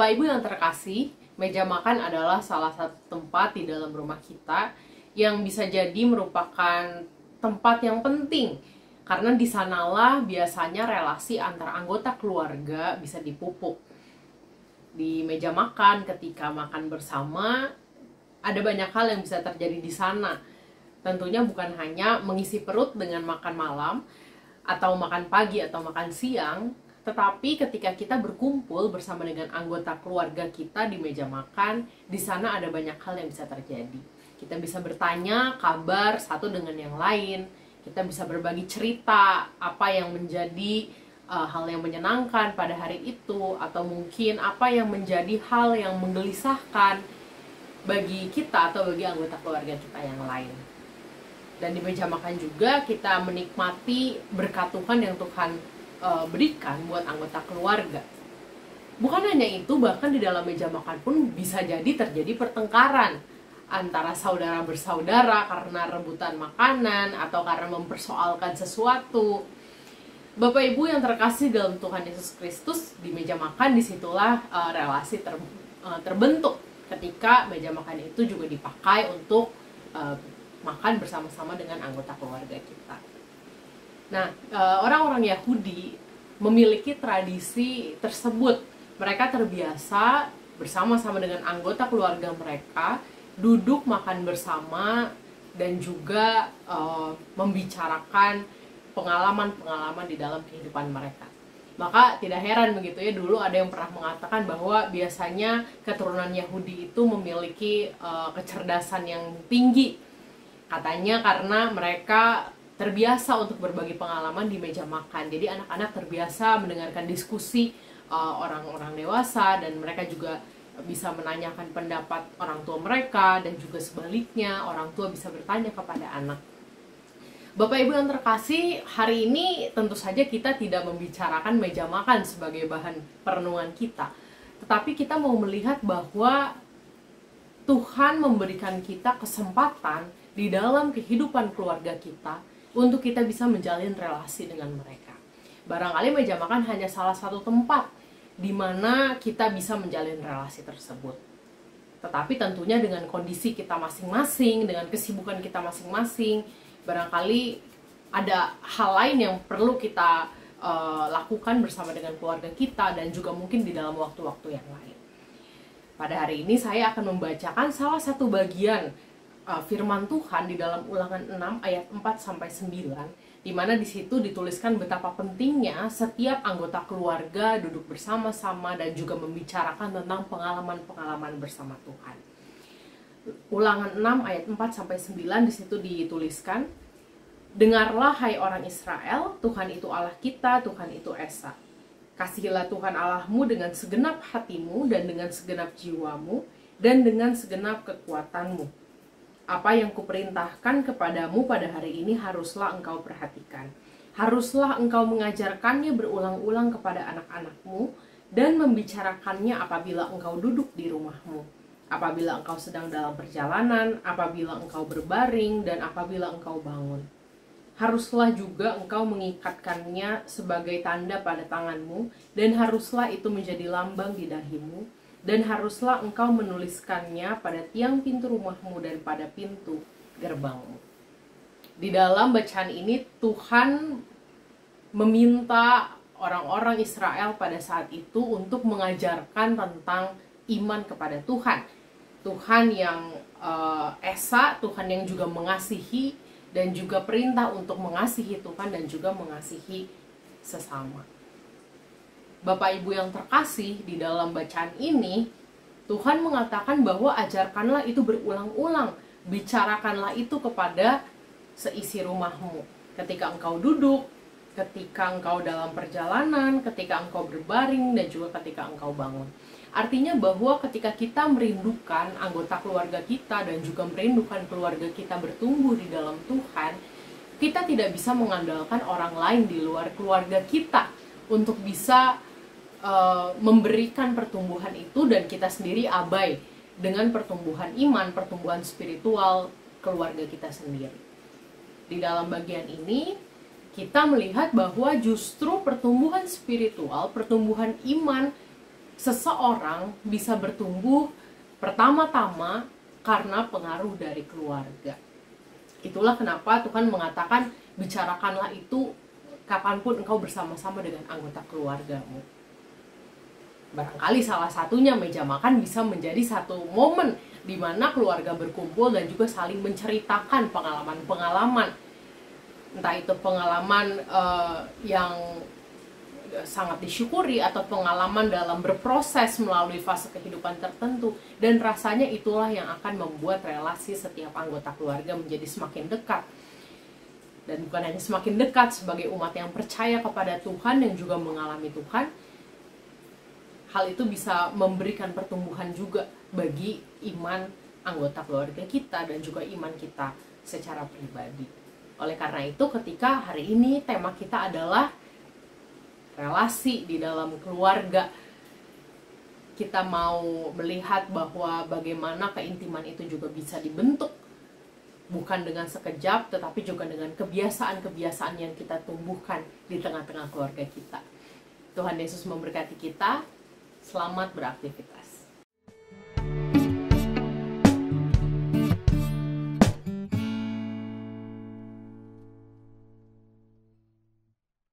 Bapak Ibu yang terkasih, meja makan adalah salah satu tempat di dalam rumah kita yang bisa jadi merupakan tempat yang penting, karena di sanalah biasanya relasi antar anggota keluarga bisa dipupuk. Di meja makan, ketika makan bersama, ada banyak hal yang bisa terjadi di sana. Tentunya bukan hanya mengisi perut dengan makan malam, atau makan pagi, atau makan siang, tetapi ketika kita berkumpul bersama dengan anggota keluarga kita di meja makan, di sana ada banyak hal yang bisa terjadi. Kita bisa bertanya kabar satu dengan yang lain, kita bisa berbagi cerita apa yang menjadi hal yang menyenangkan pada hari itu, atau mungkin apa yang menjadi hal yang menggelisahkan bagi kita atau bagi anggota keluarga kita yang lain. Dan di meja makan juga kita menikmati berkat Tuhan yang Tuhan berikan buat anggota keluarga. Bukan hanya itu, bahkan di dalam meja makan pun bisa jadi terjadi pertengkaran antara saudara bersaudara karena rebutan makanan atau karena mempersoalkan sesuatu. Bapak Ibu yang terkasih dalam Tuhan Yesus Kristus, di meja makan disitulah relasi terbentuk ketika meja makan itu juga dipakai untuk makan bersama-sama dengan anggota keluarga kita. Nah, orang-orang Yahudi memiliki tradisi tersebut. Mereka terbiasa bersama-sama dengan anggota keluarga mereka duduk makan bersama dan juga membicarakan pengalaman-pengalaman di dalam kehidupan mereka. Maka tidak heran begitu ya, dulu ada yang pernah mengatakan bahwa biasanya keturunan Yahudi itu memiliki kecerdasan yang tinggi. Katanya karena mereka terbiasa untuk berbagi pengalaman di meja makan. Jadi anak-anak terbiasa mendengarkan diskusi orang-orang dewasa, dan mereka juga bisa menanyakan pendapat orang tua mereka, dan juga sebaliknya orang tua bisa bertanya kepada anak. Bapak Ibu yang terkasih, hari ini tentu saja kita tidak membicarakan meja makan sebagai bahan perenungan kita, tetapi kita mau melihat bahwa Tuhan memberikan kita kesempatan di dalam kehidupan keluarga kita untuk kita bisa menjalin relasi dengan mereka. Barangkali meja makan hanya salah satu tempat di mana kita bisa menjalin relasi tersebut. Tetapi tentunya dengan kondisi kita masing-masing, dengan kesibukan kita masing-masing, barangkali ada hal lain yang perlu kita lakukan bersama dengan keluarga kita, dan juga mungkin di dalam waktu-waktu yang lain. Pada hari ini saya akan membacakan salah satu bagian firman Tuhan di dalam Ulangan 6 ayat 4-9, di mana di situ dituliskan betapa pentingnya setiap anggota keluarga duduk bersama-sama dan juga membicarakan tentang pengalaman-pengalaman bersama Tuhan. Ulangan 6 ayat 4-9 di situ dituliskan, "Dengarlah hai orang Israel, Tuhan itu Allah kita, Tuhan itu Esa. Kasihilah Tuhan Allahmu dengan segenap hatimu dan dengan segenap jiwamu dan dengan segenap kekuatanmu. Apa yang kuperintahkan kepadamu pada hari ini haruslah engkau perhatikan. Haruslah engkau mengajarkannya berulang-ulang kepada anak-anakmu dan membicarakannya apabila engkau duduk di rumahmu, apabila engkau sedang dalam perjalanan, apabila engkau berbaring, dan apabila engkau bangun. Haruslah juga engkau mengikatkannya sebagai tanda pada tanganmu, dan haruslah itu menjadi lambang di dahimu, dan haruslah engkau menuliskannya pada tiang pintu rumahmu dan pada pintu gerbangmu." Di dalam bacaan ini Tuhan meminta orang-orang Israel pada saat itu untuk mengajarkan tentang iman kepada Tuhan. Tuhan yang Esa, Tuhan yang juga mengasihi, dan juga perintah untuk mengasihi Tuhan dan juga mengasihi sesama. Bapak Ibu yang terkasih, di dalam bacaan ini Tuhan mengatakan bahwa ajarkanlah itu berulang-ulang, bicarakanlah itu kepada seisi rumahmu. Ketika engkau duduk, ketika engkau dalam perjalanan, ketika engkau berbaring, dan juga ketika engkau bangun. Artinya bahwa ketika kita merindukan anggota keluarga kita dan juga merindukan keluarga kita bertumbuh di dalam Tuhan, kita tidak bisa mengandalkan orang lain di luar keluarga kita untuk bisa memberikan pertumbuhan itu, dan kita sendiri abai dengan pertumbuhan iman, pertumbuhan spiritual keluarga kita sendiri. Di dalam bagian ini kita melihat bahwa justru pertumbuhan spiritual, pertumbuhan iman seseorang bisa bertumbuh pertama-tama karena pengaruh dari keluarga. Itulah kenapa Tuhan mengatakan bicarakanlah itu kapanpun engkau bersama-sama dengan anggota keluargamu. Barangkali salah satunya meja makan bisa menjadi satu momen di mana keluarga berkumpul dan juga saling menceritakan pengalaman-pengalaman. Entah itu pengalaman yang sangat disyukuri atau pengalaman dalam berproses melalui fase kehidupan tertentu, dan rasanya itulah yang akan membuat relasi setiap anggota keluarga menjadi semakin dekat. Dan bukan hanya semakin dekat sebagai umat yang percaya kepada Tuhan dan juga mengalami Tuhan, hal itu bisa memberikan pertumbuhan juga bagi iman anggota keluarga kita dan juga iman kita secara pribadi. Oleh karena itu, ketika hari ini tema kita adalah relasi di dalam keluarga, kita mau melihat bahwa bagaimana keintiman itu juga bisa dibentuk, bukan dengan sekejap, tetapi juga dengan kebiasaan-kebiasaan yang kita tumbuhkan di tengah-tengah keluarga kita. Tuhan Yesus memberkati kita. Selamat beraktivitas.